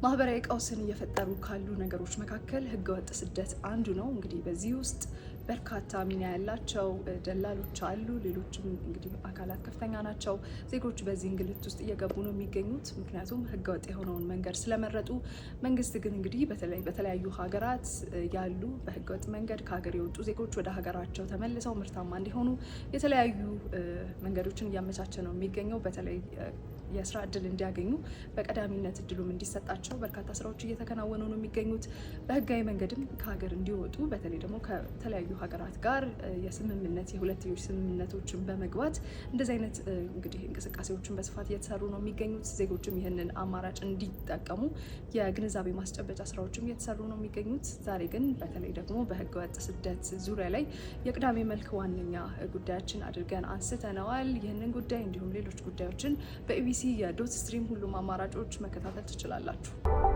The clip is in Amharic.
ማህበራዊ ቀውስን እየፈጠሩ ካሉ ነገሮች መካከል ህገወጥ ስደት አንዱ ነው። እንግዲህ በዚህ ውስጥ በርካታ ሚና ያላቸው ደላሎች አሉ። ሌሎችም እንግዲህ አካላት ከፍተኛ ናቸው። ዜጎች በዚህ እንግልት ውስጥ እየገቡ ነው የሚገኙት፣ ምክንያቱም ህገወጥ የሆነውን መንገድ ስለመረጡ። መንግስት ግን እንግዲህ በተለያዩ ሀገራት ያሉ በህገወጥ መንገድ ከሀገር የወጡ ዜጎች ወደ ሀገራቸው ተመልሰው ምርታማ እንዲሆኑ የተለያዩ መንገዶችን እያመቻቸ ነው የሚገኘው። በተለይ የስራ እድል እንዲያገኙ በቀዳሚነት እድሉም እንዲሰጣቸው በርካታ ስራዎች እየተከናወኑ ነው የሚገኙት። በህጋዊ መንገድም ከሀገር እንዲወጡ በተለይ ደግሞ ከተለያዩ ሀገራት ጋር የሁለትዮሽ ስምምነቶችን በመግባት እንደዚህ አይነት እንግዲህ እንቅስቃሴዎችን በስፋት እየተሰሩ ነው የሚገኙት። ዜጎችም ይህንን አማራጭ እንዲጠቀሙ የግንዛቤ ማስጨበጫ ስራዎችም እየተሰሩ ነው የሚገኙት። ዛሬ ግን በተለይ ደግሞ በህገወጥ ስደት ዙሪያ ላይ የቅዳሜ መልክ ዋነኛ ጉዳያችን አድርገን አንስተነዋል። ይህንን ጉዳይ እንዲሁም ሌሎች ጉዳዮችን በኢቢሲ የዶት ስትሪም ሁሉም አማራጮች መከታተል ትችላላችሁ።